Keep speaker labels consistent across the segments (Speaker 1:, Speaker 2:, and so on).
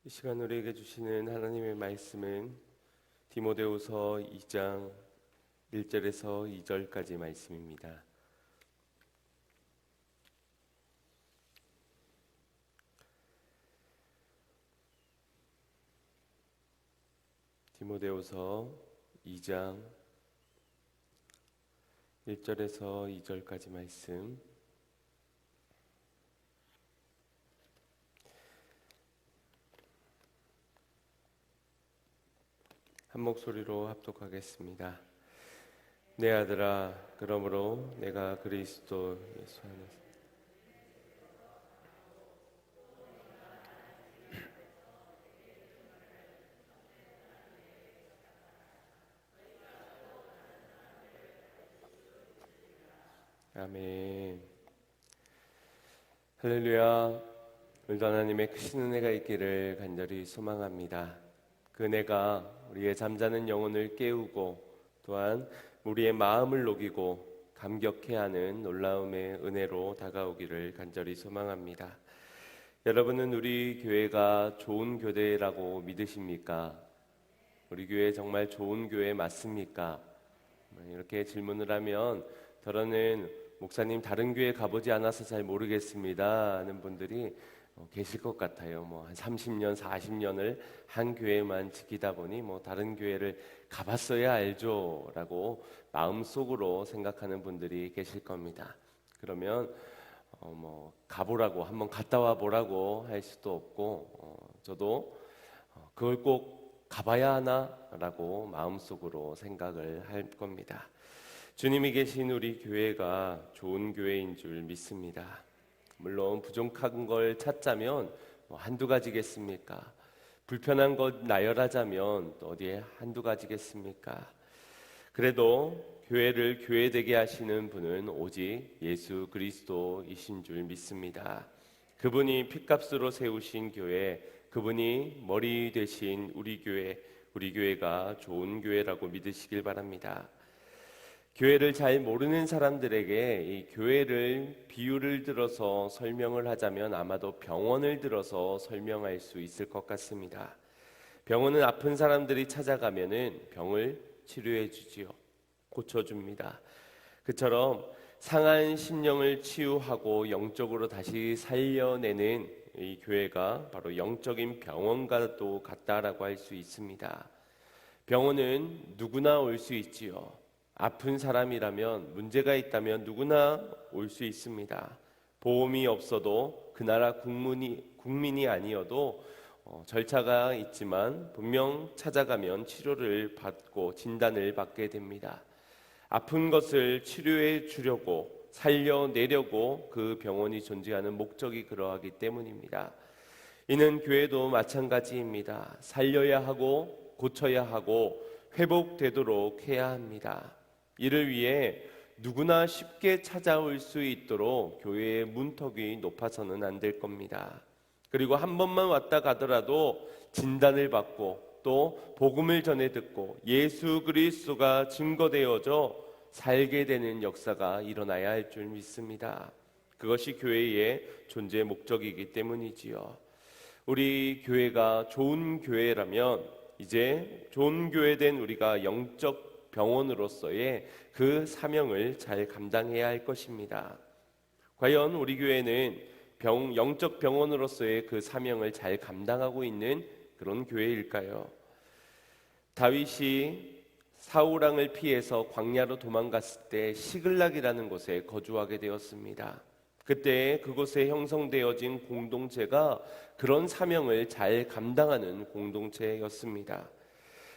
Speaker 1: 이 시간 우리에게 주시는 하나님의 말씀은 디모데후서 2장 1절에서 2절까지 말씀입니다. 디모데후서 2장 1절에서 2절까지 말씀. 한 목소리로 합독하겠습니다. 내 아들아, 그러므로 내가 그리스도 예수 안에서 아멘. 할렐루야. 오늘도 하나님의 크신 은혜가 있기를 간절히 소망합니다. 그 은혜가 우리의 잠자는 영혼을 깨우고 또한 우리의 마음을 녹이고 감격해 하는 놀라움의 은혜로 다가오기를 간절히 소망합니다. 여러분은 우리 교회가 좋은 교회라고 믿으십니까? 우리 교회 정말 좋은 교회 맞습니까? 이렇게 질문을 하면 저는 목사님 다른 교회 가보지 않아서 잘 모르겠습니다 하는 분들이 계실 것 같아요. 한 30년, 40년을 한 교회만 지키다 보니 다른 교회를 가봤어야 알죠 라고 마음속으로 생각하는 분들이 계실 겁니다. 그러면 가보라고, 한번 갔다 와 보라고 할 수도 없고 저도 그걸 꼭 가봐야 하나 라고 마음속으로 생각을 할 겁니다. 주님이 계신 우리 교회가 좋은 교회인 줄 믿습니다. 물론 부족한 걸 찾자면 한두 가지겠습니까? 불편한 것 나열하자면 또 어디에 한두 가지겠습니까? 그래도 교회를 교회되게 하시는 분은 오직 예수 그리스도이신 줄 믿습니다. 그분이 핏값으로 세우신 교회, 그분이 머리 되신 우리 교회가 좋은 교회라고 믿으시길 바랍니다. 교회를 잘 모르는 사람들에게 이 교회를 비유를 들어서 설명을 하자면 아마도 병원을 들어서 설명할 수 있을 것 같습니다. 병원은 아픈 사람들이 찾아가면은 병을 치료해 주지요. 고쳐줍니다. 그처럼 상한 심령을 치유하고 영적으로 다시 살려내는 이 교회가 바로 영적인 병원과도 같다라고 할 수 있습니다. 병원은 누구나 올 수 있지요. 아픈 사람이라면, 문제가 있다면 누구나 올 수 있습니다. 보험이 없어도 그 나라 국민이 아니어도 절차가 있지만 분명 찾아가면 치료를 받고 진단을 받게 됩니다. 아픈 것을 치료해 주려고 살려내려고 그 병원이 존재하는 목적이 그러하기 때문입니다. 이는 교회도 마찬가지입니다. 살려야 하고 고쳐야 하고 회복되도록 해야 합니다. 이를 위해 누구나 쉽게 찾아올 수 있도록 교회의 문턱이 높아서는 안 될 겁니다. 그리고 한 번만 왔다 가더라도 진단을 받고 또 복음을 전해 듣고 예수 그리스도가 증거되어져 살게 되는 역사가 일어나야 할 줄 믿습니다. 그것이 교회의 존재 목적이기 때문이지요. 우리 교회가 좋은 교회라면 이제 좋은 교회 된 우리가 영적 병원으로서의 그 사명을 잘 감당해야 할 것입니다. 과연 우리 교회는 영적 병원으로서의 그 사명을 잘 감당하고 있는 그런 교회일까요? 다윗이 사울 왕을 피해서 광야로 도망갔을 때 시글락이라는 곳에 거주하게 되었습니다. 그때 그곳에 형성되어진 공동체가 그런 사명을 잘 감당하는 공동체였습니다.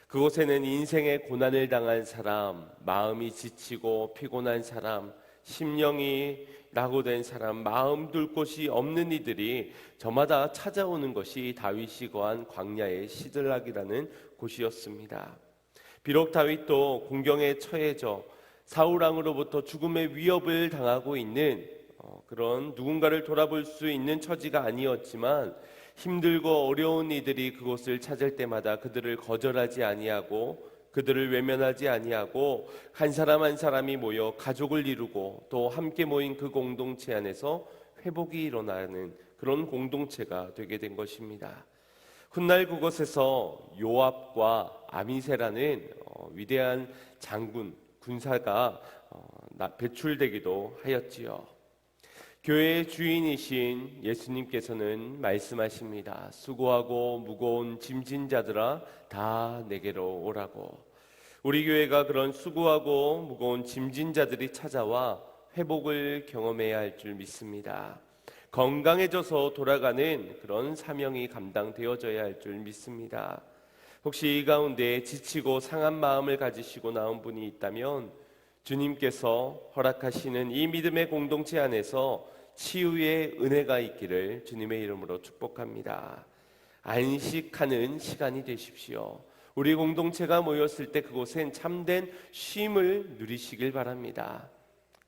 Speaker 1: 그곳에는 인생의 고난을 당한 사람, 마음이 지치고 피곤한 사람, 심령이 낙오된 사람, 마음 둘 곳이 없는 이들이 저마다 찾아오는 것이 다윗이 거한 광야의 시들락이라는 곳이었습니다. 비록 다윗도 공경에 처해져 사울 왕으로부터 죽음의 위협을 당하고 있는 그런 누군가를 돌아볼 수 있는 처지가 아니었지만 힘들고 어려운 이들이 그곳을 찾을 때마다 그들을 거절하지 아니하고 그들을 외면하지 아니하고 한 사람 한 사람이 모여 가족을 이루고 또 함께 모인 그 공동체 안에서 회복이 일어나는 그런 공동체가 되게 된 것입니다. 훗날 그곳에서 요압과 아미세라는 위대한 장군, 군사가 배출되기도 하였지요. 교회의 주인이신 예수님께서는 말씀하십니다. 수고하고 무거운 짐진 자들아 다 내게로 오라고. 우리 교회가 그런 수고하고 무거운 짐진 자들이 찾아와 회복을 경험해야 할 줄 믿습니다. 건강해져서 돌아가는 그런 사명이 감당되어져야 할 줄 믿습니다. 혹시 이 가운데 지치고 상한 마음을 가지시고 나온 분이 있다면 주님께서 허락하시는 이 믿음의 공동체 안에서 치유의 은혜가 있기를 주님의 이름으로 축복합니다. 안식하는 시간이 되십시오. 우리 공동체가 모였을 때 그곳엔 참된 쉼을 누리시길 바랍니다.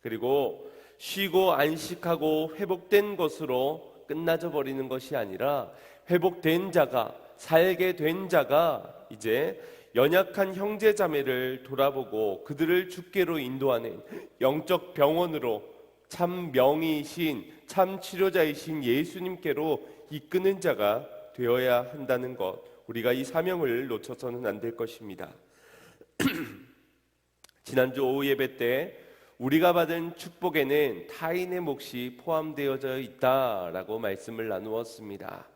Speaker 1: 그리고 쉬고 안식하고 회복된 것으로 끝나져 버리는 것이 아니라 회복된 자가, 살게 된 자가 이제 연약한 형제 자매를 돌아보고 그들을 주께로 인도하는 영적 병원으로 참 명의이신 참 치료자이신 예수님께로 이끄는 자가 되어야 한다는 것, 우리가 이 사명을 놓쳐서는 안 될 것입니다. 지난주 오후 예배 때 우리가 받은 축복에는 타인의 몫이 포함되어져 있다라고 말씀을 나누었습니다.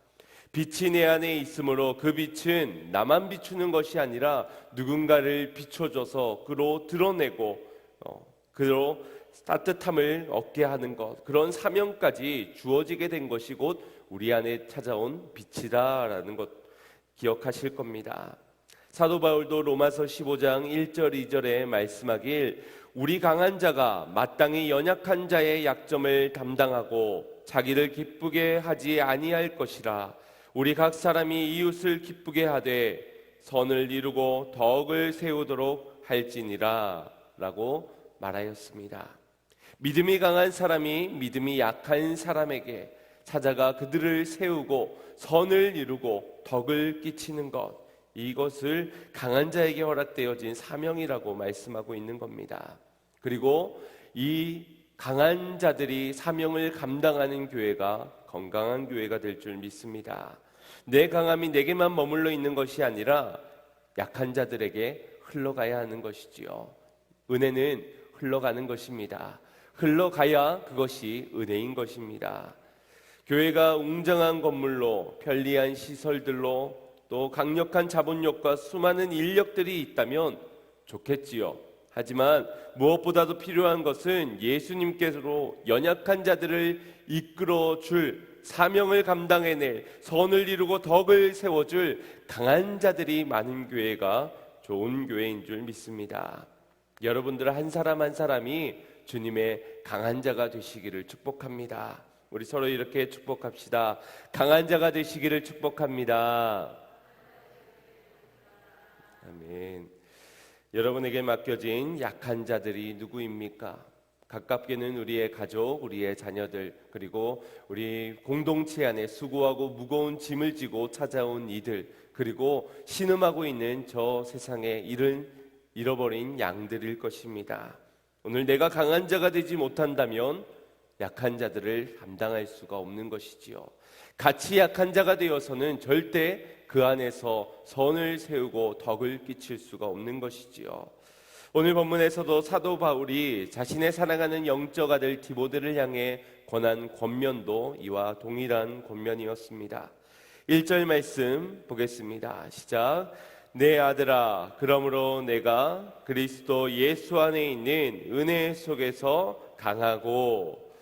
Speaker 1: 빛이 내 안에 있으므로 그 빛은 나만 비추는 것이 아니라 누군가를 비춰줘서 그로 드러내고 그로 따뜻함을 얻게 하는 것, 그런 사명까지 주어지게 된 것이 곧 우리 안에 찾아온 빛이다라는 것 기억하실 겁니다. 사도 바울도 로마서 15장 1절 2절에 말씀하길 우리 강한 자가 마땅히 연약한 자의 약점을 담당하고 자기를 기쁘게 하지 아니할 것이라. 우리 각 사람이 이웃을 기쁘게 하되 선을 이루고 덕을 세우도록 할지니라 라고 말하였습니다. 믿음이 강한 사람이 믿음이 약한 사람에게 찾아가 그들을 세우고 선을 이루고 덕을 끼치는 것, 이것을 강한 자에게 허락되어진 사명이라고 말씀하고 있는 겁니다. 그리고 이 강한 자들이 사명을 감당하는 교회가 건강한 교회가 될 줄 믿습니다. 내 강함이 내게만 머물러 있는 것이 아니라 약한 자들에게 흘러가야 하는 것이지요. 은혜는 흘러가는 것입니다. 흘러가야 그것이 은혜인 것입니다. 교회가 웅장한 건물로 편리한 시설들로 또 강력한 자본력과 수많은 인력들이 있다면 좋겠지요. 하지만 무엇보다도 필요한 것은 예수님께로 연약한 자들을 이끌어 줄, 사명을 감당해낼, 선을 이루고 덕을 세워줄 강한 자들이 많은 교회가 좋은 교회인 줄 믿습니다. 여러분들 한 사람 한 사람이 주님의 강한 자가 되시기를 축복합니다. 우리 서로 이렇게 축복합시다. 강한 자가 되시기를 축복합니다. 아멘. 여러분에게 맡겨진 약한 자들이 누구입니까? 가깝게는 우리의 가족, 우리의 자녀들, 그리고 우리 공동체 안에 수고하고 무거운 짐을 지고 찾아온 이들, 그리고 신음하고 있는 저 세상의 잃어버린 양들일 것입니다. 오늘 내가 강한 자가 되지 못한다면 약한 자들을 감당할 수가 없는 것이지요. 같이 약한 자가 되어서는 절대 그 안에서 선을 세우고 덕을 끼칠 수가 없는 것이지요. 오늘 본문에서도 사도 바울이 자신의 사랑하는 영적 아들 디모데를 향해 권한 권면도 이와 동일한 권면이었습니다. 1절 말씀 보겠습니다. 시작. 내 아들아, 그러므로 내가 그리스도 예수 안에 있는 은혜 속에서 강하고.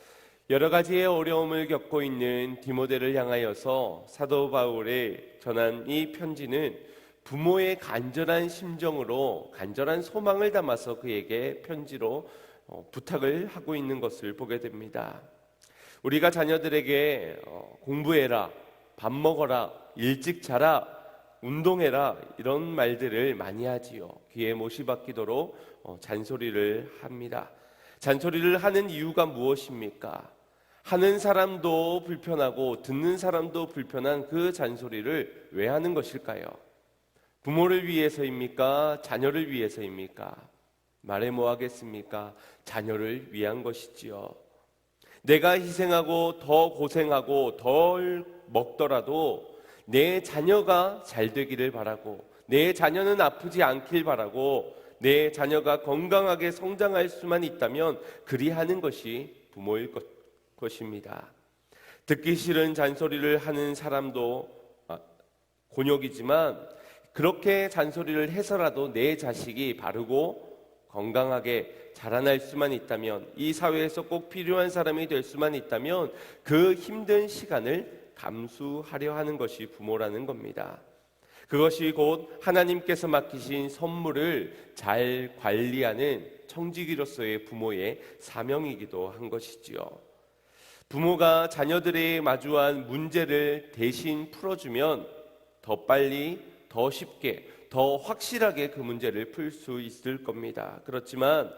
Speaker 1: 여러 가지의 어려움을 겪고 있는 디모데를 향하여서 사도 바울이 전한 이 편지는 부모의 간절한 심정으로 간절한 소망을 담아서 그에게 편지로 부탁을 하고 있는 것을 보게 됩니다. 우리가 자녀들에게 공부해라, 밥 먹어라, 일찍 자라, 운동해라 이런 말들을 많이 하지요. 귀에 못이 박히도록 잔소리를 합니다. 잔소리를 하는 이유가 무엇입니까? 하는 사람도 불편하고 듣는 사람도 불편한 그 잔소리를 왜 하는 것일까요? 부모를 위해서입니까? 자녀를 위해서입니까? 말해 뭐 하겠습니까? 자녀를 위한 것이지요. 내가 희생하고 더 고생하고 덜 먹더라도 내 자녀가 잘 되기를 바라고, 내 자녀는 아프지 않길 바라고, 내 자녀가 건강하게 성장할 수만 있다면 그리하는 것이 부모일 것입니다. 듣기 싫은 잔소리를 하는 사람도 곤욕이지만, 그렇게 잔소리를 해서라도 내 자식이 바르고 건강하게 자라날 수만 있다면, 이 사회에서 꼭 필요한 사람이 될 수만 있다면 그 힘든 시간을 감수하려 하는 것이 부모라는 겁니다. 그것이 곧 하나님께서 맡기신 선물을 잘 관리하는 청지기로서의 부모의 사명이기도 한 것이지요. 부모가 자녀들이 마주한 문제를 대신 풀어주면 더 빨리, 더 쉽게, 더 확실하게 그 문제를 풀 수 있을 겁니다. 그렇지만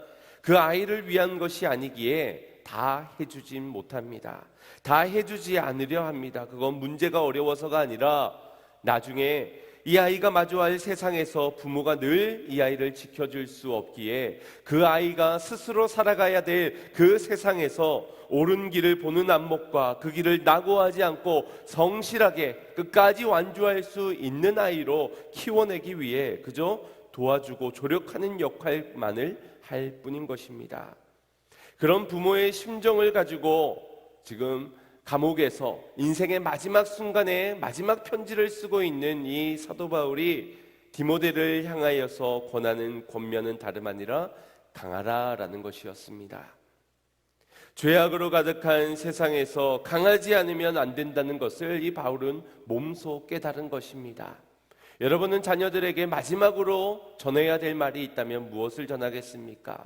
Speaker 1: 그 아이를 위한 것이 아니기에 다 해주진 못합니다. 다 해주지 않으려 합니다. 그건 문제가 어려워서가 아니라 나중에 이 아이가 마주할 세상에서 부모가 늘 이 아이를 지켜줄 수 없기에 그 아이가 스스로 살아가야 될 그 세상에서 옳은 길을 보는 안목과 그 길을 낙오하지 않고 성실하게 끝까지 완주할 수 있는 아이로 키워내기 위해 그저 도와주고 조력하는 역할만을 할 뿐인 것입니다. 그런 부모의 심정을 가지고 지금 감옥에서 인생의 마지막 순간에 마지막 편지를 쓰고 있는 이 사도 바울이 디모데를 향하여서 권하는 권면은 다름 아니라 강하라라는 것이었습니다. 죄악으로 가득한 세상에서 강하지 않으면 안 된다는 것을 이 바울은 몸소 깨달은 것입니다. 여러분은 자녀들에게 마지막으로 전해야 될 말이 있다면 무엇을 전하겠습니까?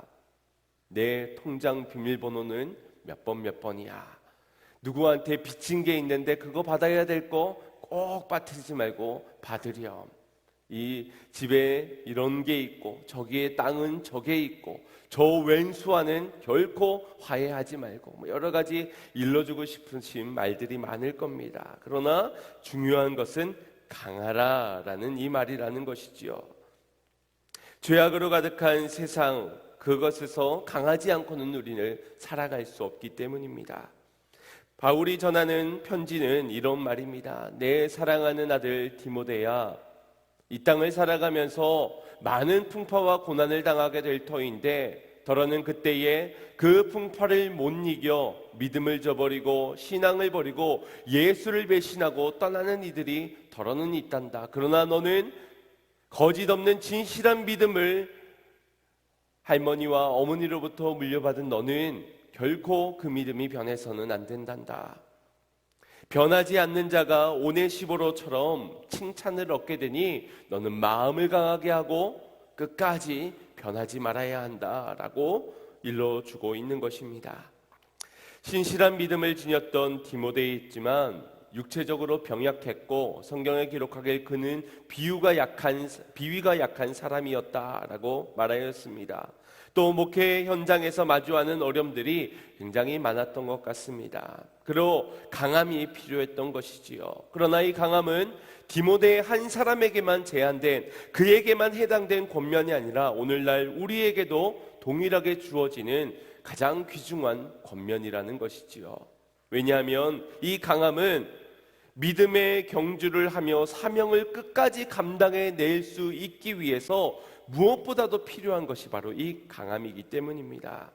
Speaker 1: 내 통장 비밀번호는 몇 번이야. 누구한테 빚진 게 있는데 그거 받아야 될 거 꼭 빠뜨리지 말고 받으렴. 이 집에 이런 게 있고 저기에 땅은 저게 있고 저 왼수와는 결코 화해하지 말고, 여러 가지 일러주고 싶으신 말들이 많을 겁니다. 그러나 중요한 것은 강하라라는 이 말이라는 것이지요. 죄악으로 가득한 세상, 그것에서 강하지 않고는 우리는 살아갈 수 없기 때문입니다. 바울이 전하는 편지는 이런 말입니다. 내 사랑하는 아들 디모데야, 이 땅을 살아가면서 많은 풍파와 고난을 당하게 될 터인데 더러는 그때에 그 풍파를 못 이겨 믿음을 저버리고 신앙을 버리고 예수를 배신하고 떠나는 이들이 더러는 있단다. 그러나 너는 거짓 없는 진실한 믿음을 할머니와 어머니로부터 물려받은 너는 결코 그 믿음이 변해서는 안 된단다. 변하지 않는 자가 오네시보로처럼 칭찬을 얻게 되니 너는 마음을 강하게 하고 끝까지 변하지 말아야 한다라고 일러주고 있는 것입니다. 신실한 믿음을 지녔던 디모데이지만 육체적으로 병약했고 성경에 기록하길 그는 비위가 약한 사람이었다라고 말하였습니다. 또 목회 현장에서 마주하는 어려움들이 굉장히 많았던 것 같습니다. 그리고 강함이 필요했던 것이지요. 그러나 이 강함은 디모데의 한 사람에게만 제한된, 그에게만 해당된 권면이 아니라 오늘날 우리에게도 동일하게 주어지는 가장 귀중한 권면이라는 것이지요. 왜냐하면 이 강함은 믿음의 경주를 하며 사명을 끝까지 감당해낼 수 있기 위해서 무엇보다도 필요한 것이 바로 이 강함이기 때문입니다.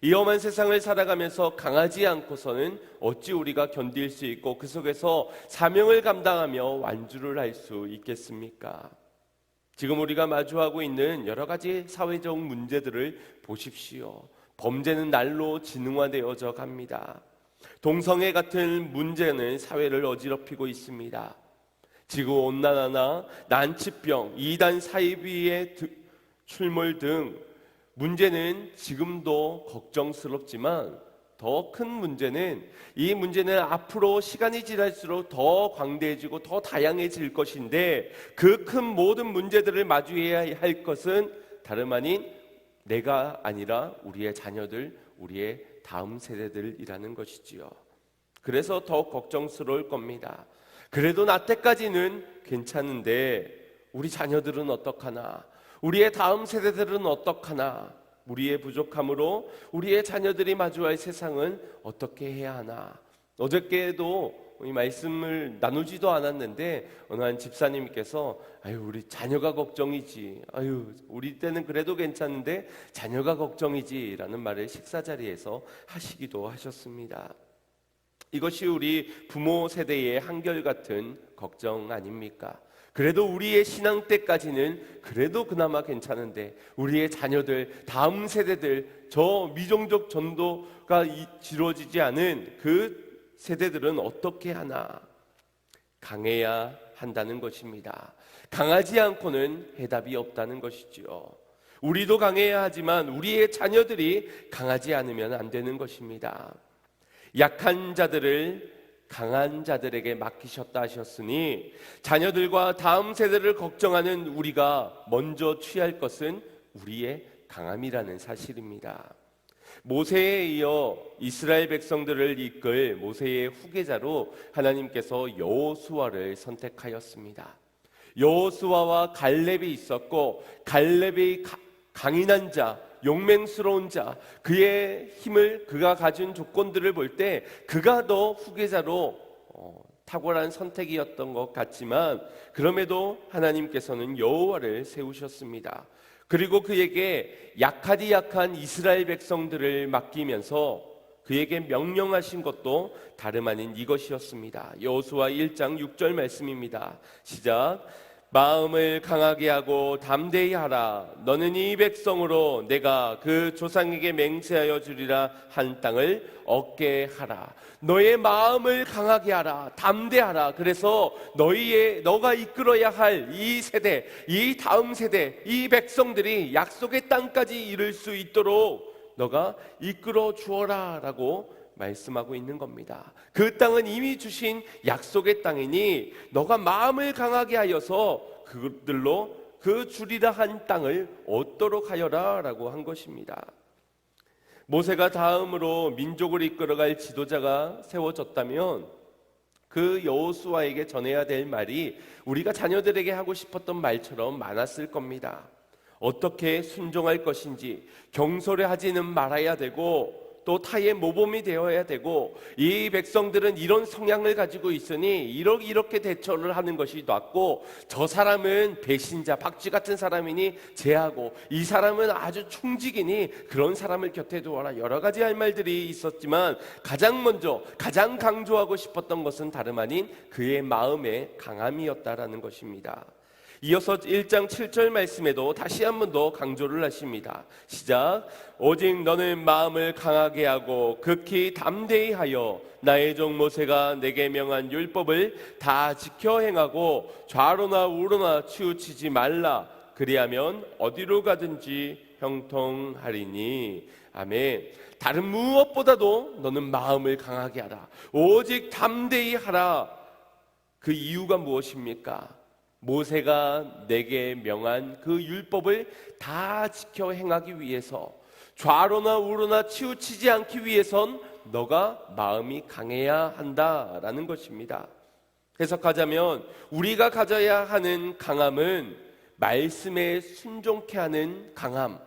Speaker 1: 이 험한 세상을 살아가면서 강하지 않고서는 어찌 우리가 견딜 수 있고 그 속에서 사명을 감당하며 완주를 할 수 있겠습니까? 지금 우리가 마주하고 있는 여러 가지 사회적 문제들을 보십시오. 범죄는 날로 진흥화되어져 갑니다. 동성애 같은 문제는 사회를 어지럽히고 있습니다. 지구온난화나 난치병, 이단 사이비의 출몰 등 문제는 지금도 걱정스럽지만 더 큰 문제는, 이 문제는 앞으로 시간이 지날수록 더 광대해지고 더 다양해질 것인데 그 큰 모든 문제들을 마주해야 할 것은 다름 아닌 내가 아니라 우리의 자녀들, 우리의 다음 세대들이라는 것이지요. 그래서 더 걱정스러울 겁니다. 그래도 나 때까지는 괜찮은데 우리 자녀들은 어떡하나? 우리의 다음 세대들은 어떡하나? 우리의 부족함으로 우리의 자녀들이 마주할 세상은 어떻게 해야 하나? 어저께도 이 말씀을 나누지도 않았는데 어느 한 집사님께서 아유 우리 자녀가 걱정이지, 아유 우리 때는 그래도 괜찮은데 자녀가 걱정이지 라는 말을 식사 자리에서 하시기도 하셨습니다. 이것이 우리 부모 세대의 한결같은 걱정 아닙니까? 그래도 우리의 신앙 때까지는 그래도 그나마 괜찮은데 우리의 자녀들, 다음 세대들, 저 미종족 전도가 이루어지지 않은 그 세대들은 어떻게 하나? 강해야 한다는 것입니다. 강하지 않고는 해답이 없다는 것이지요. 우리도 강해야 하지만 우리의 자녀들이 강하지 않으면 안 되는 것입니다. 약한 자들을 강한 자들에게 맡기셨다 하셨으니 자녀들과 다음 세대를 걱정하는 우리가 먼저 취할 것은 우리의 강함이라는 사실입니다. 모세에 이어 이스라엘 백성들을 이끌 모세의 후계자로 하나님께서 여호수아를 선택하였습니다. 여호수아와 갈렙이 있었고 갈렙이 강인한 자, 용맹스러운 자, 그의 힘을 그가 가진 조건들을 볼 때 그가 더 후계자로 탁월한 선택이었던 것 같지만 그럼에도 하나님께서는 여호와를 세우셨습니다. 그리고 그에게 약하디 약한 이스라엘 백성들을 맡기면서 그에게 명령하신 것도 다름 아닌 이것이었습니다. 여호수아 1장 6절 말씀입니다. 시작. 마음을 강하게 하고 담대히 하라. 너는 이 백성으로 내가 그 조상에게 맹세하여 주리라 한 땅을 얻게 하라. 너의 마음을 강하게 하라. 담대하라. 그래서 너가 이끌어야 할 이 세대, 이 다음 세대, 이 백성들이 약속의 땅까지 이룰 수 있도록 너가 이끌어 주어라 라고 말씀하고 있는 겁니다. 그 땅은 이미 주신 약속의 땅이니 너가 마음을 강하게 하여서 그들로 그 주리라 한 땅을 얻도록 하여라 라고 한 것입니다. 모세가 다음으로 민족을 이끌어갈 지도자가 세워졌다면 그 여호수아에게 전해야 될 말이 우리가 자녀들에게 하고 싶었던 말처럼 많았을 겁니다. 어떻게 순종할 것인지 경솔하지는 말아야 되고 또 타의 모범이 되어야 되고 이 백성들은 이런 성향을 가지고 있으니 이렇게 대처를 하는 것이 낫고 저 사람은 배신자 박쥐 같은 사람이니 제하고 이 사람은 아주 충직이니 그런 사람을 곁에 두어라. 여러 가지 할 말들이 있었지만 가장 먼저 가장 강조하고 싶었던 것은 다름 아닌 그의 마음의 강함이었다라는 것입니다. 이어서 1장 7절 말씀에도 다시 한 번 더 강조를 하십니다. 시작. 오직 너는 마음을 강하게 하고 극히 담대히 하여 나의 종 모세가 내게 명한 율법을 다 지켜 행하고 좌로나 우로나 치우치지 말라. 그리하면 어디로 가든지 형통하리니. 아멘. 다른 무엇보다도 너는 마음을 강하게 하라. 오직 담대히 하라. 그 이유가 무엇입니까? 모세가 내게 명한 그 율법을 다 지켜 행하기 위해서, 좌로나 우로나 치우치지 않기 위해선 너가 마음이 강해야 한다라는 것입니다. 해석하자면 우리가 가져야 하는 강함은 말씀에 순종케 하는 강함,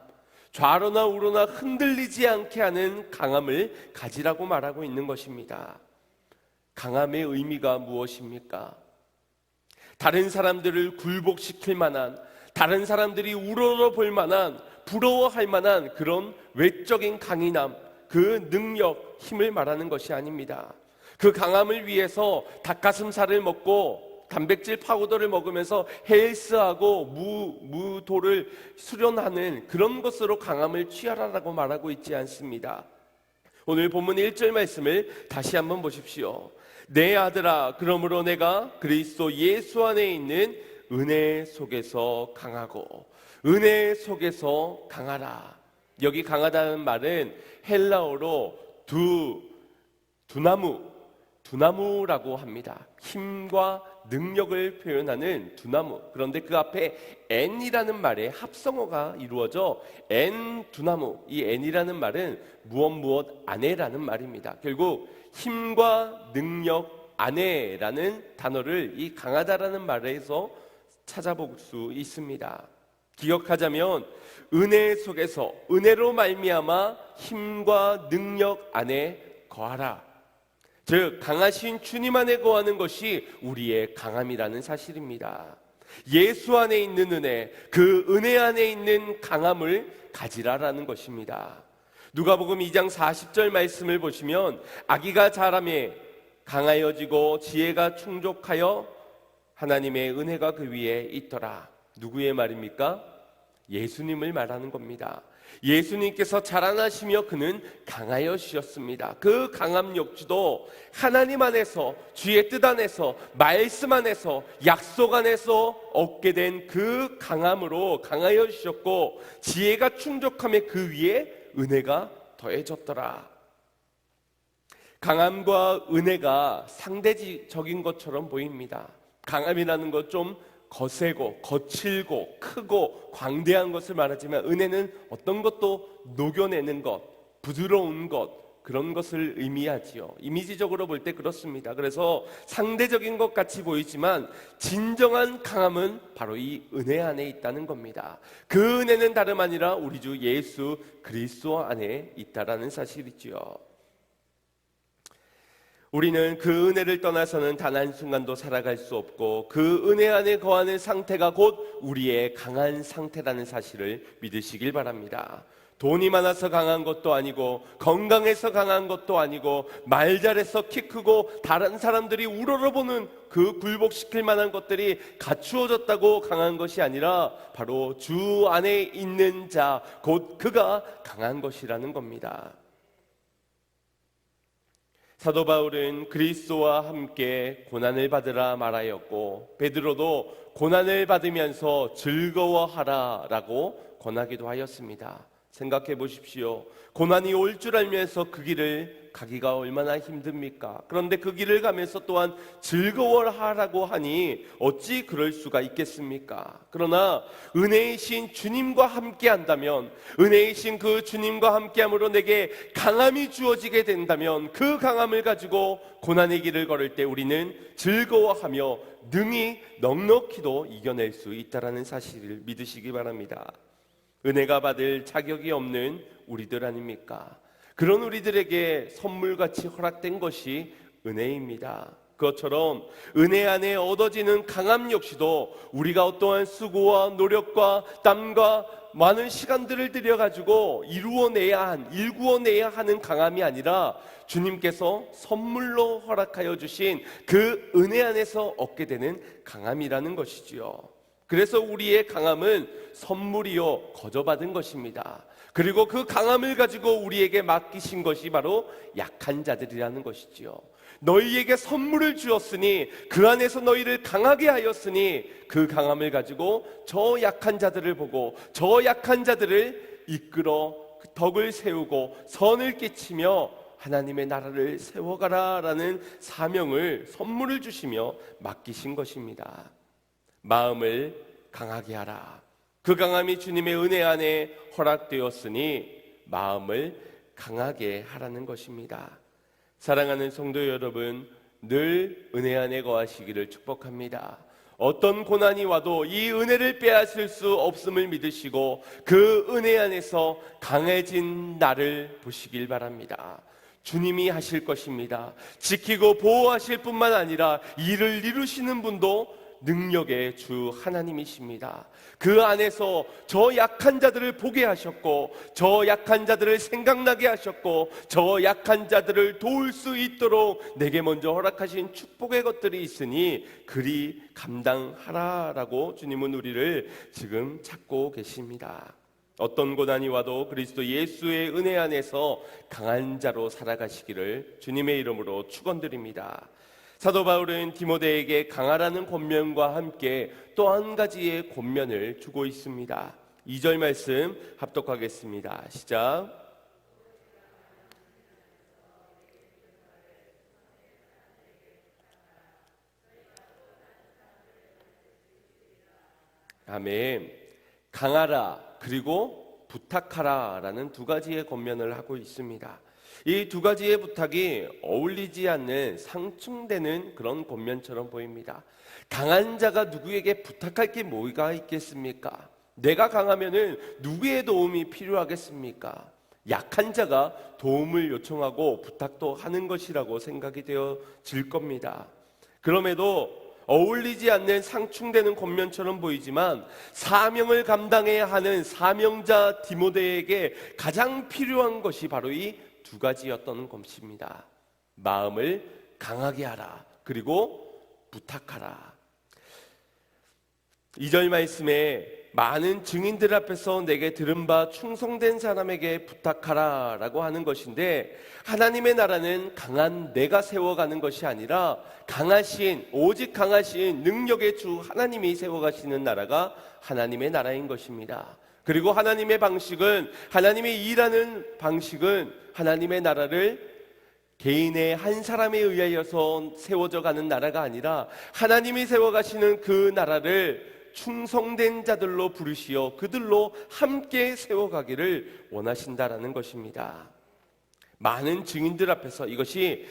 Speaker 1: 좌로나 우로나 흔들리지 않게 하는 강함을 가지라고 말하고 있는 것입니다. 강함의 의미가 무엇입니까? 다른 사람들을 굴복시킬 만한, 다른 사람들이 우러러볼 만한, 부러워할 만한 그런 외적인 강인함, 그 능력, 힘을 말하는 것이 아닙니다. 그 강함을 위해서 닭가슴살을 먹고 단백질 파우더를 먹으면서 헬스하고 무도를 수련하는 그런 것으로 강함을 취하라라고 말하고 있지 않습니다. 오늘 본문 1절 말씀을 다시 한번 보십시오. 내 아들아, 그러므로 내가 그리스도 예수 안에 있는 은혜 속에서 강하고 은혜 속에서 강하라. 여기 강하다는 말은 헬라어로 두나무라고 합니다. 힘과 능력을 표현하는 두나무. 그런데 그 앞에 N이라는 말의 합성어가 이루어져 N두나무. 이 N이라는 말은 무엇 안에라는 말입니다. 결국 힘과 능력 안에라는 단어를 이 강하다라는 말에서 찾아볼 수 있습니다. 기억하자면 은혜 속에서, 은혜로 말미암아 힘과 능력 안에 거하라. 즉 강하신 주님 안에 거하는 것이 우리의 강함이라는 사실입니다. 예수 안에 있는 은혜, 그 은혜 안에 있는 강함을 가지라라는 것입니다. 누가복음 2장 40절 말씀을 보시면 아기가 자라매 강하여지고 지혜가 충족하여 하나님의 은혜가 그 위에 있더라. 누구의 말입니까? 예수님을 말하는 겁니다. 예수님께서 자라나시며 그는 강하여지셨습니다. 그 강함 역시도 하나님 안에서, 주의 뜻 안에서, 말씀 안에서, 약속 안에서 얻게 된 그 강함으로 강하여지셨고, 지혜가 충족함에 그 위에 은혜가 더해졌더라. 강함과 은혜가 상대적인 것처럼 보입니다. 강함이라는 것 좀 거세고 거칠고 크고 광대한 것을 말하지만, 은혜는 어떤 것도 녹여내는 것, 부드러운 것, 그런 것을 의미하지요. 이미지적으로 볼 때 그렇습니다. 그래서 상대적인 것 같이 보이지만 진정한 강함은 바로 이 은혜 안에 있다는 겁니다. 그 은혜는 다름 아니라 우리 주 예수 그리스도 안에 있다라는 사실이지요. 우리는 그 은혜를 떠나서는 단 한순간도 살아갈 수 없고, 그 은혜 안에 거하는 상태가 곧 우리의 강한 상태라는 사실을 믿으시길 바랍니다. 돈이 많아서 강한 것도 아니고, 건강해서 강한 것도 아니고, 말 잘해서 키 크고 다른 사람들이 우러러보는 그 굴복시킬 만한 것들이 갖추어졌다고 강한 것이 아니라 바로 주 안에 있는 자, 곧 그가 강한 것이라는 겁니다. 사도 바울은 그리스도와 함께 고난을 받으라 말하였고, 베드로도 고난을 받으면서 즐거워하라라고 권하기도 하였습니다. 생각해 보십시오. 고난이 올 줄 알면서 그 길을 가기가 얼마나 힘듭니까? 그런데 그 길을 가면서 또한 즐거워하라고 하니 어찌 그럴 수가 있겠습니까? 그러나 은혜이신 주님과 함께 한다면, 은혜이신 그 주님과 함께함으로 내게 강함이 주어지게 된다면, 그 강함을 가지고 고난의 길을 걸을 때 우리는 즐거워하며 능히 넉넉히도 이겨낼 수 있다는 사실을 믿으시기 바랍니다. 은혜가 받을 자격이 없는 우리들 아닙니까? 그런 우리들에게 선물같이 허락된 것이 은혜입니다. 그것처럼 은혜 안에 얻어지는 강함 역시도 우리가 어떠한 수고와 노력과 땀과 많은 시간들을 들여가지고 일구어내야 하는 강함이 아니라 주님께서 선물로 허락하여 주신 그 은혜 안에서 얻게 되는 강함이라는 것이지요. 그래서 우리의 강함은 선물이요 거저받은 것입니다. 그리고 그 강함을 가지고 우리에게 맡기신 것이 바로 약한 자들이라는 것이지요. 너희에게 선물을 주었으니 그 안에서 너희를 강하게 하였으니 그 강함을 가지고 저 약한 자들을 보고 저 약한 자들을 이끌어 덕을 세우고 선을 끼치며 하나님의 나라를 세워가라라는 사명을, 선물을 주시며 맡기신 것입니다. 마음을 강하게 하라. 그 강함이 주님의 은혜 안에 허락되었으니 마음을 강하게 하라는 것입니다. 사랑하는 성도 여러분, 늘 은혜 안에 거하시기를 축복합니다. 어떤 고난이 와도 이 은혜를 빼앗을 수 없음을 믿으시고 그 은혜 안에서 강해진 나를 보시길 바랍니다. 주님이 하실 것입니다. 지키고 보호하실 뿐만 아니라 이를 이루시는 분도 능력의 주 하나님이십니다. 그 안에서 저 약한 자들을 보게 하셨고, 저 약한 자들을 생각나게 하셨고, 저 약한 자들을 도울 수 있도록 내게 먼저 허락하신 축복의 것들이 있으니 그리 감당하라라고 주님은 우리를 지금 찾고 계십니다. 어떤 고난이 와도 그리스도 예수의 은혜 안에서 강한 자로 살아가시기를 주님의 이름으로 축원드립니다. 사도 바울은 디모데에게 강하라는 권면과 함께 또 한 가지의 권면을 주고 있습니다. 2절 말씀 합독하겠습니다. 시작. 아멘. 강하라 그리고 부탁하라 라는 두 가지의 권면을 하고 있습니다. 이 두 가지의 부탁이 어울리지 않는 상충되는 그런 권면처럼 보입니다. 강한 자가 누구에게 부탁할 게 뭐가 있겠습니까? 내가 강하면은 누구의 도움이 필요하겠습니까? 약한 자가 도움을 요청하고 부탁도 하는 것이라고 생각이 되어질 겁니다. 그럼에도 어울리지 않는 상충되는 겉면처럼 보이지만 사명을 감당해야 하는 사명자 디모데에게 가장 필요한 것이 바로 이 두 가지였던 것입니다. 마음을 강하게 하라, 그리고 부탁하라. 2절 말씀에 많은 증인들 앞에서 내게 들은 바 충성된 사람에게 부탁하라 라고 하는 것인데, 하나님의 나라는 강한 내가 세워가는 것이 아니라 강하신, 오직 강하신 능력의 주 하나님이 세워가시는 나라가 하나님의 나라인 것입니다. 그리고 하나님의 방식은, 하나님이 일하는 방식은 하나님의 나라를 개인의 한 사람에 의하여서 세워져 가는 나라가 아니라 하나님이 세워가시는 그 나라를 충성된 자들로 부르시어 그들로 함께 세워가기를 원하신다라는 것입니다. 많은 증인들 앞에서, 이것이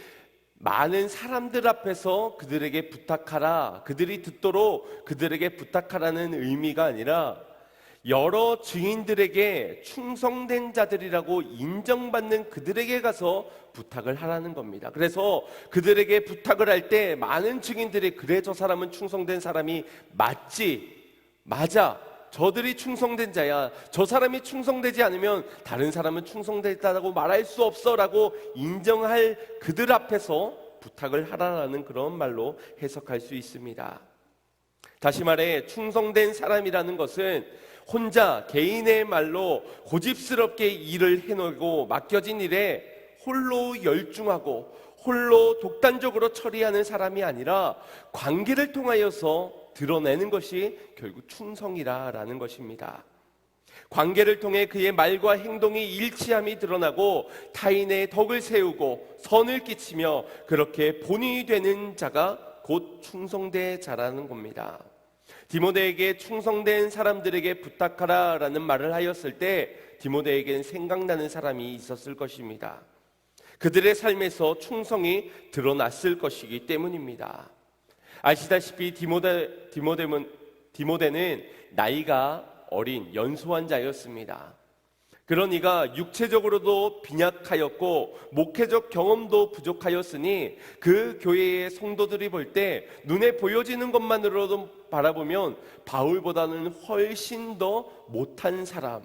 Speaker 1: 많은 사람들 앞에서 그들에게 부탁하라, 그들이 듣도록 그들에게 부탁하라는 의미가 아니라 여러 증인들에게 충성된 자들이라고 인정받는 그들에게 가서 부탁을 하라는 겁니다. 그래서 그들에게 부탁을 할 때 많은 증인들이, 그래 저 사람은 충성된 사람이 맞지, 맞아, 저들이 충성된 자야, 저 사람이 충성되지 않으면 다른 사람은 충성됐다고 말할 수 없어 라고 인정할 그들 앞에서 부탁을 하라라는 그런 말로 해석할 수 있습니다. 다시 말해 충성된 사람이라는 것은 혼자 개인의 말로 고집스럽게 일을 해놓고 맡겨진 일에 홀로 열중하고 홀로 독단적으로 처리하는 사람이 아니라 관계를 통하여서 드러내는 것이 결국 충성이라는 것입니다. 관계를 통해 그의 말과 행동이 일치함이 드러나고 타인의 덕을 세우고 선을 끼치며 그렇게 본인이 되는 자가 곧 충성된 자라는 겁니다. 디모데에게 충성된 사람들에게 부탁하라 라는 말을 하였을 때 디모데에게는 생각나는 사람이 있었을 것입니다. 그들의 삶에서 충성이 드러났을 것이기 때문입니다. 아시다시피 디모데는 나이가 어린 연소한 자였습니다. 그러니까 육체적으로도 빈약하였고 목회적 경험도 부족하였으니 그 교회의 성도들이 볼 때 눈에 보여지는 것만으로도 바라보면 바울보다는 훨씬 더 못한 사람,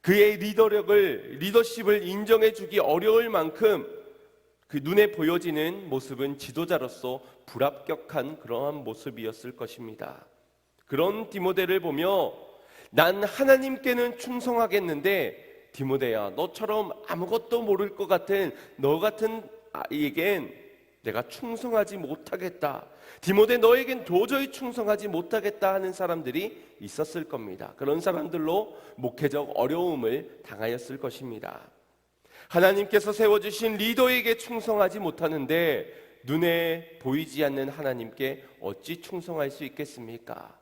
Speaker 1: 그의 리더십을 인정해주기 어려울 만큼 그 눈에 보여지는 모습은 지도자로서 불합격한 그러한 모습이었을 것입니다. 그런 디모데를 보며 난 하나님께는 충성하겠는데 디모데야, 너처럼 아무것도 모를 것 같은 너 같은 아이에겐 내가 충성하지 못하겠다, 디모데 너에겐 도저히 충성하지 못하겠다 하는 사람들이 있었을 겁니다. 그런 사람들로 목회적 어려움을 당하였을 것입니다. 하나님께서 세워주신 리더에게 충성하지 못하는데 눈에 보이지 않는 하나님께 어찌 충성할 수 있겠습니까?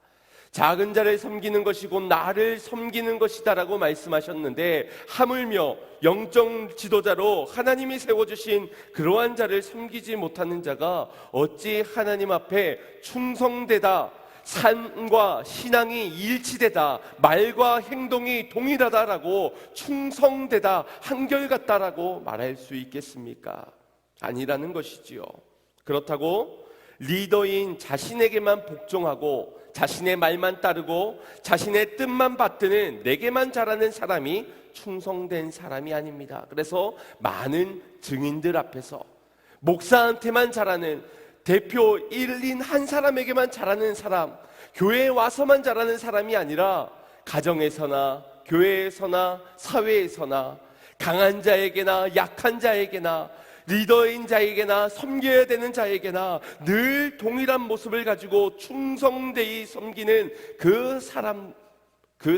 Speaker 1: 작은 자를 섬기는 것이 곧 나를 섬기는 것이다 라고 말씀하셨는데, 하물며 영적 지도자로 하나님이 세워주신 그러한 자를 섬기지 못하는 자가 어찌 하나님 앞에 충성되다, 삶과 신앙이 일치되다, 말과 행동이 동일하다라고 충성되다, 한결같다라고 말할 수 있겠습니까? 아니라는 것이지요. 그렇다고 리더인 자신에게만 복종하고 자신의 말만 따르고 자신의 뜻만 받드는 내게만 잘하는 사람이 충성된 사람이 아닙니다. 그래서 많은 증인들 앞에서 목사한테만 잘하는, 대표 1인 한 사람에게만 잘하는 사람, 교회에 와서만 잘하는 사람이 아니라 가정에서나 교회에서나 사회에서나 강한 자에게나 약한 자에게나 리더인 자에게나 섬겨야 되는 자에게나 늘 동일한 모습을 가지고 충성되이 섬기는 그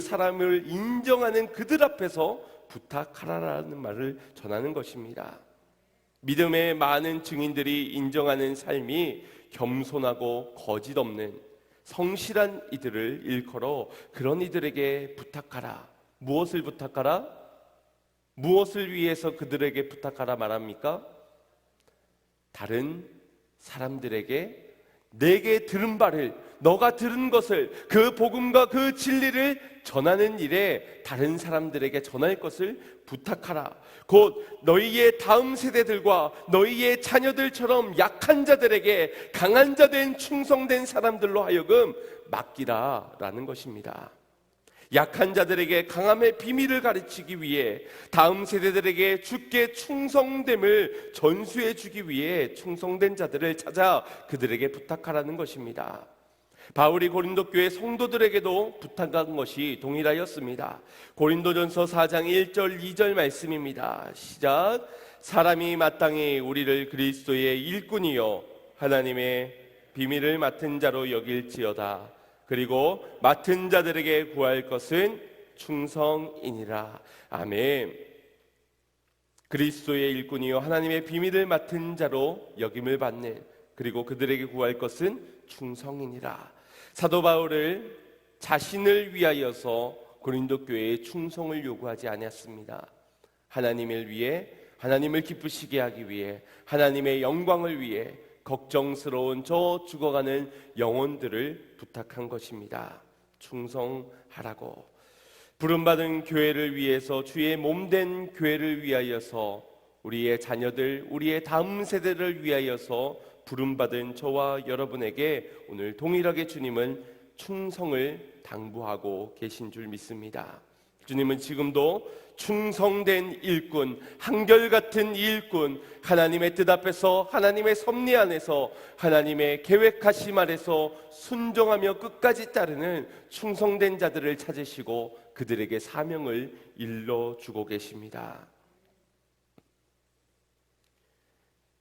Speaker 1: 사람을 인정하는 그들 앞에서 부탁하라라는 말을 전하는 것입니다. 믿음의 많은 증인들이 인정하는 삶이 겸손하고 거짓 없는 성실한 이들을 일컬어 그런 이들에게 부탁하라. 무엇을 부탁하라? 무엇을 위해서 그들에게 부탁하라 말합니까? 다른 사람들에게 내게 들은 바를 너가 들은 것을, 그 복음과 그 진리를 전하는 일에 다른 사람들에게 전할 것을 부탁하라. 곧 너희의 다음 세대들과 너희의 자녀들처럼 약한 자들에게 강한 자 된 충성된 사람들로 하여금 맡기라 라는 것입니다. 약한 자들에게 강함의 비밀을 가르치기 위해, 다음 세대들에게 주께 충성됨을 전수해 주기 위해 충성된 자들을 찾아 그들에게 부탁하라는 것입니다. 바울이 고린도 교회 성도들에게도 부탁한 것이 동일하였습니다. 고린도전서 4장 1절 2절 말씀입니다. 시작. 사람이 마땅히 우리를 그리스도의 일꾼이요 하나님의 비밀을 맡은 자로 여길지어다. 그리고 맡은 자들에게 구할 것은 충성이니라. 아멘. 그리스도의 일꾼이요 하나님의 비밀을 맡은 자로 여김을 받는, 그리고 그들에게 구할 것은 충성이니라. 사도 바울을 자신을 위하여서 고린도 교회에 충성을 요구하지 않았습니다. 하나님을 위해, 하나님을 기쁘시게 하기 위해, 하나님의 영광을 위해 걱정스러운 저 죽어가는 영혼들을 부탁한 것입니다. 충성하라고. 부름받은 교회를 위해서, 주의 몸된 교회를 위하여서, 우리의 자녀들, 우리의 다음 세대를 위하여서 부름받은 저와 여러분에게 오늘 동일하게 주님은 충성을 당부하고 계신 줄 믿습니다. 주님은 지금도 충성된 일꾼, 한결같은 일꾼, 하나님의 뜻 앞에서, 하나님의 섭리 안에서, 하나님의 계획하심 아래서 순종하며 끝까지 따르는 충성된 자들을 찾으시고 그들에게 사명을 일러주고 계십니다.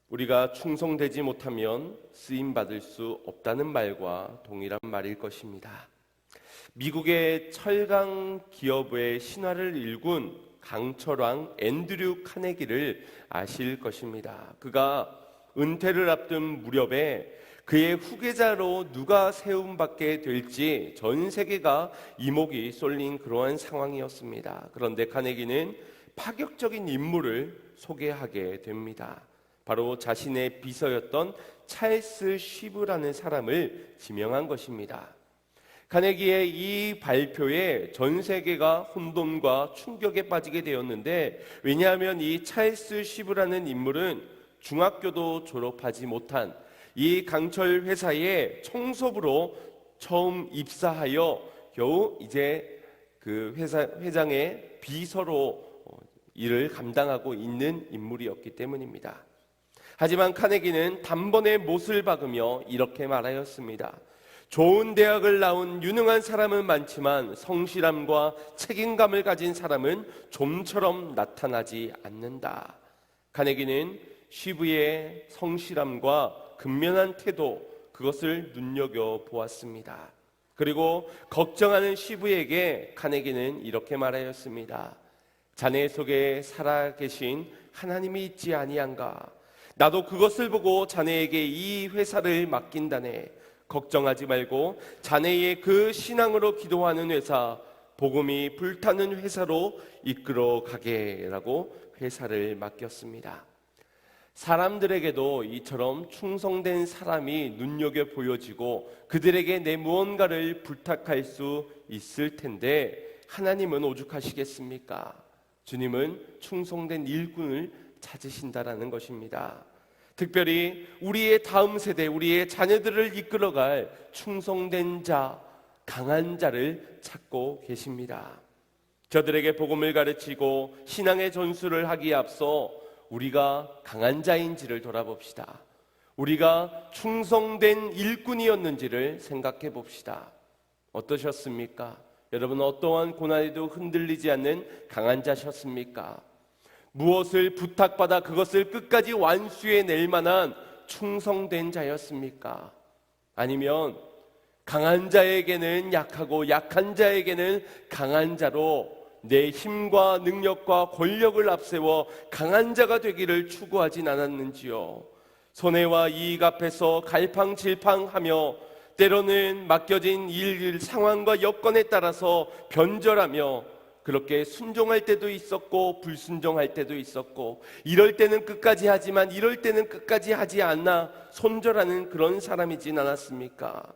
Speaker 1: 우리가 충성되지 못하면 쓰임받을 수 없다는 말과 동일한 말일 것입니다. 미국의 철강 기업의 신화를 일군 강철왕 앤드류 카네기를 아실 것입니다. 그가 은퇴를 앞둔 무렵에 그의 후계자로 누가 세움받게 될지 전 세계가 이목이 쏠린 그러한 상황이었습니다. 그런데 카네기는 파격적인 인물을 소개하게 됩니다. 바로 자신의 비서였던 찰스 쉬브라는 사람을 지명한 것입니다. 카네기의 이 발표에 전 세계가 혼돈과 충격에 빠지게 되었는데, 왜냐하면 이 찰스 쉬브라는 인물은 중학교도 졸업하지 못한 이 강철 회사의 청소부로 처음 입사하여 겨우 이제 그 회사 회장의 비서로 일을 감당하고 있는 인물이었기 때문입니다. 하지만 카네기는 단번에 못을 박으며 이렇게 말하였습니다. 좋은 대학을 나온 유능한 사람은 많지만 성실함과 책임감을 가진 사람은 좀처럼 나타나지 않는다. 카네기는 쉬브의 성실함과 근면한 태도, 그것을 눈여겨보았습니다. 그리고 걱정하는 쉬브에게 카네기는 이렇게 말하였습니다. 자네 속에 살아계신 하나님이 있지 아니한가? 나도 그것을 보고 자네에게 이 회사를 맡긴다네. 걱정하지 말고 자네의 그 신앙으로 기도하는 회사, 복음이 불타는 회사로 이끌어 가게라고 회사를 맡겼습니다. 사람들에게도 이처럼 충성된 사람이 눈여겨 보여지고 그들에게 내 무언가를 부탁할 수 있을 텐데, 하나님은 오죽하시겠습니까? 주님은 충성된 일꾼을 찾으신다라는 것입니다. 특별히 우리의 다음 세대, 우리의 자녀들을 이끌어갈 충성된 자, 강한 자를 찾고 계십니다. 저들에게 복음을 가르치고 신앙의 전수를 하기에 앞서 우리가 강한 자인지를 돌아봅시다. 우리가 충성된 일꾼이었는지를 생각해 봅시다. 어떠셨습니까? 여러분, 어떠한 고난에도 흔들리지 않는 강한 자셨습니까? 무엇을 부탁받아 그것을 끝까지 완수해낼 만한 충성된 자였습니까? 아니면 강한 자에게는 약하고 약한 자에게는 강한 자로 내 힘과 능력과 권력을 앞세워 강한 자가 되기를 추구하진 않았는지요? 손해와 이익 앞에서 갈팡질팡하며 때로는 맡겨진 일 상황과 여건에 따라서 변절하며 그렇게 순종할 때도 있었고 불순종할 때도 있었고, 이럴 때는 끝까지 하지만 이럴 때는 끝까지 하지 않나 손절하는 그런 사람이진 않았습니까?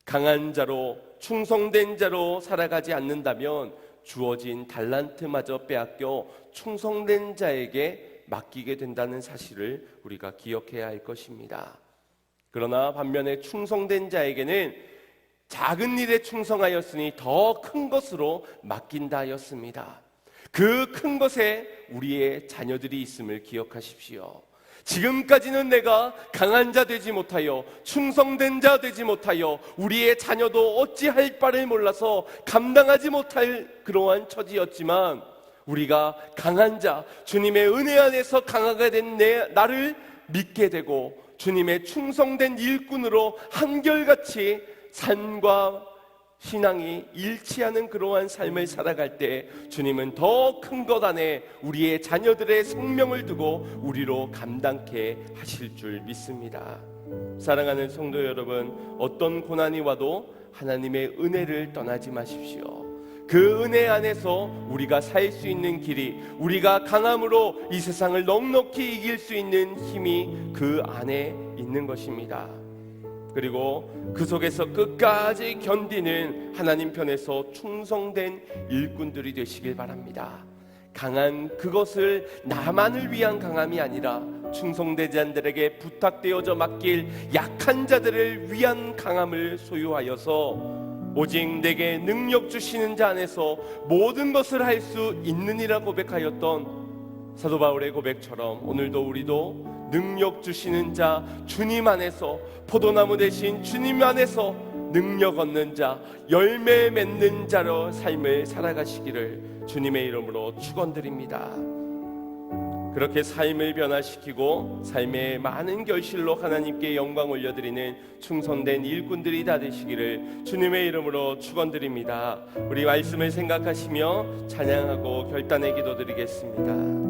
Speaker 1: 강한 자로 충성된 자로 살아가지 않는다면 주어진 달란트마저 빼앗겨 충성된 자에게 맡기게 된다는 사실을 우리가 기억해야 할 것입니다. 그러나 반면에 충성된 자에게는 작은 일에 충성하였으니 더 큰 것으로 맡긴다 하였습니다. 그 큰 것에 우리의 자녀들이 있음을 기억하십시오. 지금까지는 내가 강한 자 되지 못하여 충성된 자 되지 못하여 우리의 자녀도 어찌할 바를 몰라서 감당하지 못할 그러한 처지였지만, 우리가 강한 자, 주님의 은혜 안에서 강하게 된 나를 믿게 되고 주님의 충성된 일꾼으로 한결같이 삶과 신앙이 일치하는 그러한 삶을 살아갈 때 주님은 더 큰 것 안에 우리의 자녀들의 생명을 두고 우리로 감당케 하실 줄 믿습니다. 사랑하는 성도 여러분, 어떤 고난이 와도 하나님의 은혜를 떠나지 마십시오. 그 은혜 안에서 우리가 살 수 있는 길이, 우리가 강함으로 이 세상을 넉넉히 이길 수 있는 힘이 그 안에 있는 것입니다. 그리고 그 속에서 끝까지 견디는 하나님 편에서 충성된 일꾼들이 되시길 바랍니다. 강한 그것을 나만을 위한 강함이 아니라 충성된 자들에게 부탁되어져 맡길 약한 자들을 위한 강함을 소유하여서 오직 내게 능력 주시는 자 안에서 모든 것을 할 수 있느니라 고백하였던 사도 바울의 고백처럼 오늘도 우리도 능력 주시는 자 주님 안에서, 포도나무 대신 주님 안에서 능력 얻는 자, 열매 맺는 자로 삶을 살아가시기를 주님의 이름으로 축원드립니다. 그렇게 삶을 변화시키고 삶의 많은 결실로 하나님께 영광 올려드리는 충성된 일꾼들이 다 되시기를 주님의 이름으로 축원드립니다. 우리 말씀을 생각하시며 찬양하고 결단의 기도드리겠습니다.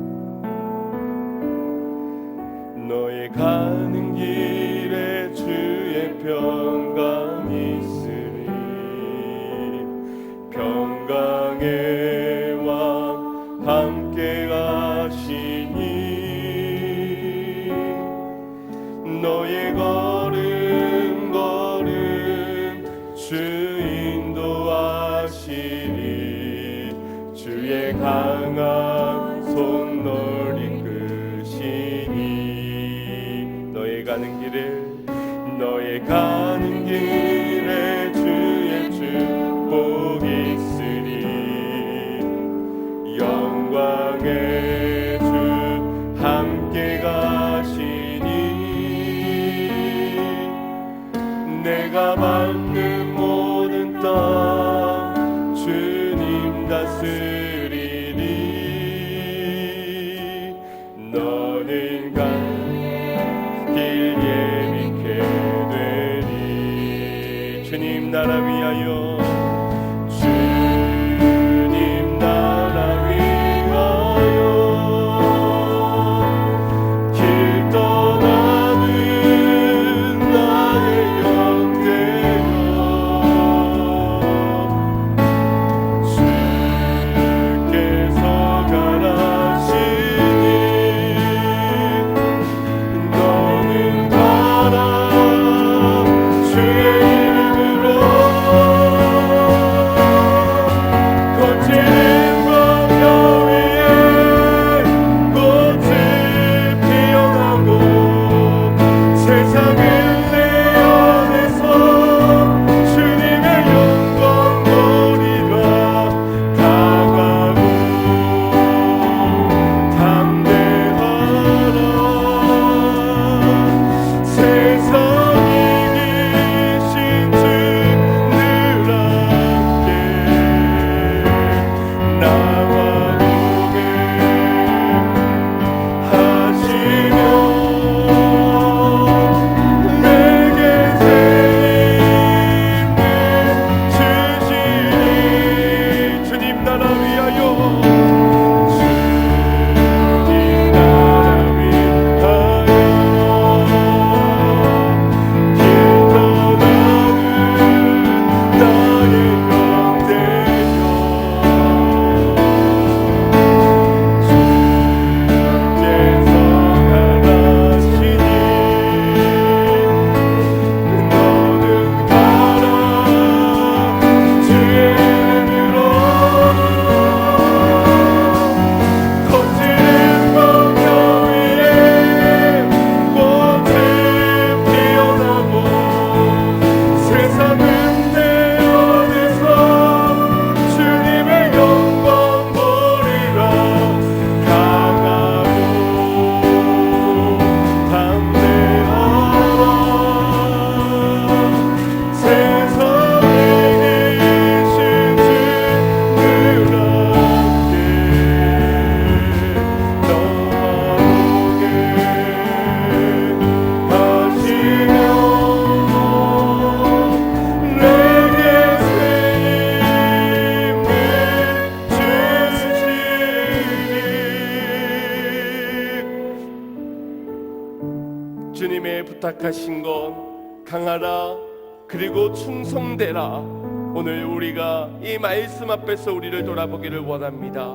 Speaker 1: 너의 가는 길에 주의 평강이 있으리, 평강의 왕 함께 가시니 너의 걸음 걸음 주 인도하시니 주의 강한 손 널 이끄시니 가는 길에 너의 가는 길에 주의 축복이 있으리, 영광의 주 함께 가시니 내가 받는 모든 땅 주님 다스리니 너는 주님 나라 위하여, 주님 나라 위하여 길 떠나는 나의 곁에요 주께서 가라시니 너는 가라 주의 부탁하신 건 강하라 그리고 충성되라. 오늘 우리가 이 말씀 앞에서 우리를 돌아보기를 원합니다.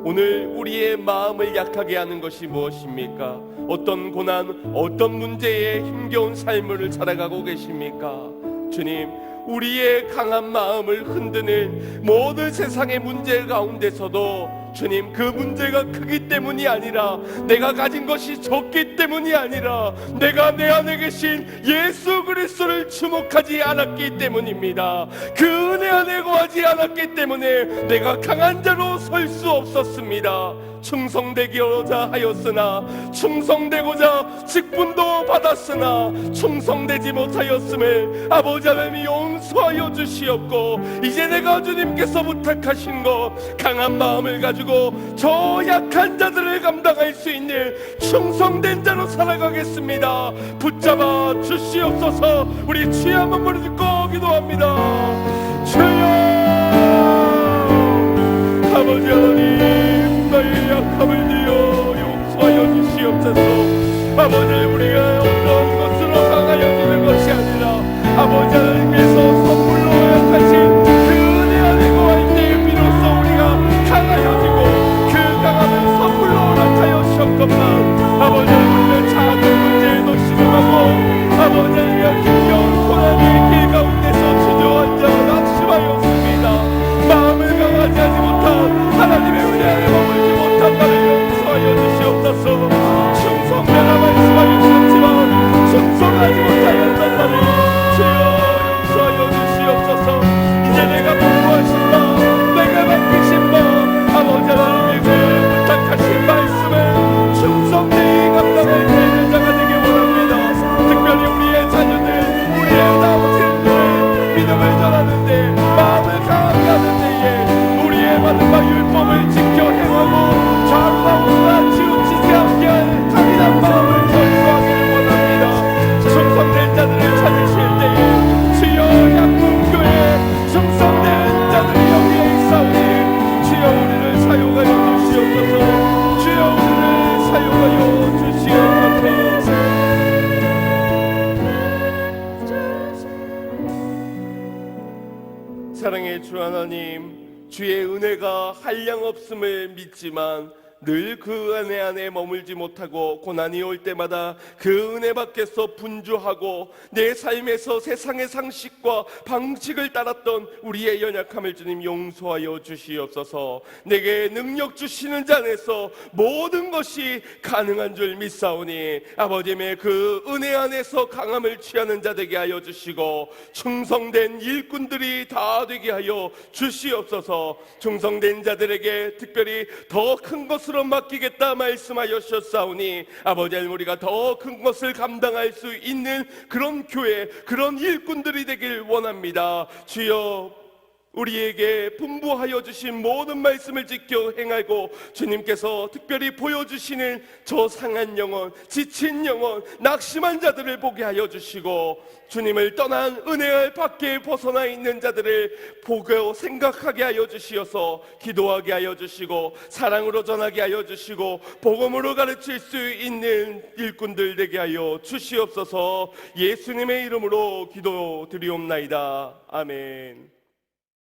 Speaker 1: 오늘 우리의 마음을 약하게 하는 것이 무엇입니까? 어떤 고난, 어떤 문제에 힘겨운 삶을 살아가고 계십니까? 주님, 우리의 강한 마음을 흔드는 모든 세상의 문제 가운데서도 주님, 그 문제가 크기 때문이 아니라, 내가 가진 것이 적기 때문이 아니라, 내가 내 안에 계신 예수 그리스도를 주목하지 않았기 때문입니다. 그 은혜 안에 거하지 않았기 때문에 내가 강한 자로 설 수 없었습니다. 충성되고자 하였으나, 충성되고자 직분도 받았으나 충성되지 못하였음을 아버지 하나님이 용서하여 주시옵고, 이제 내가 주님께서 부탁하신 것, 강한 마음을 가지고 저 약한 자들을 감당할 수 있는 충성된 자로 살아가겠습니다. 붙잡아 주시옵소서. 우리 주여 한번 부르 듣고 기도합니다. 주여, 아버지 하나님, 나의 약함을 주여 용서하여 주시옵소서. 아버지, 우리가 어떤 것으로 강하여지는 것이 아니라 아버지 하나님께서 선물로 약하신 그 은혜 안에 거할 때에 비로소 우리가 강하여지고, 그 강함을 선물로 허락하여 주셨건만 아버지, 우리는 작은 문제에도 신음하고 아버지 하나님 힘겨운 고난의 길 가운데서 주저앉아 낙심하였습니다. 마음을 강하지 하지 못한 하나님의 은혜 안에 머물지 못한 나를 용서하여 주시옵소서. 충성되라 말씀하셨지만 충성하지 못하였던 나를 주여 용서하여 주시옵소서. 이제 내가 분부하신 바, 내가 맡기신 바, 아버지 하나님의 그 부탁하신 말씀을 충성되이 감당할 수 있는 자가 되길 원합니다. 특별히 우리의 자녀들, 우리의 아버지들의 믿음을 전하는데, 마음을 강하게 하는 데에 우리의 받은 바 율법을 지켜 행하고 좌우하거나 치우치지 않게 할 강인한 마음을 전수하기를 원합니다. 충성된 자들을 찾으실 때에 주여, 양문교회 충성된 자들이 여기에 있사오니 주여 우리를 사용하여 주시옵소서. 주여 우리를 사용하여 주시옵소서. 사랑의 주 하나님, 주의 은혜가 한량없음을 믿지만 늘 그 은혜 안에 머물지 못하고 고난이 올 때마다 그 은혜 밖에서 분주하고 내 삶에서 세상의 상식과 방식을 따랐던 우리의 연약함을 주님 용서하여 주시옵소서. 내게 능력 주시는 자 안에서 모든 것이 가능한 줄 믿사오니 아버지의 그 은혜 안에서 강함을 취하는 자 되게 하여 주시고, 충성된 일꾼들이 다 되게 하여 주시옵소서. 충성된 자들에게 특별히 더 큰 것으로 맡기겠다 말씀하셨사오니 아버지 하나님, 우리가 더 큰 것을 감당할 수 있는 그런 교회, 그런 일꾼들이 되길 원합니다. 주여, 우리에게 분부하여 주신 모든 말씀을 지켜 행하고 주님께서 특별히 보여주시는 저 상한 영혼, 지친 영혼, 낙심한 자들을 보게 하여 주시고, 주님을 떠난 은혜의 밖에 벗어나 있는 자들을 보고 생각하게 하여 주시어서 기도하게 하여 주시고, 사랑으로 전하게 하여 주시고, 복음으로 가르칠 수 있는 일꾼들 되게 하여 주시옵소서. 예수님의 이름으로 기도드리옵나이다. 아멘.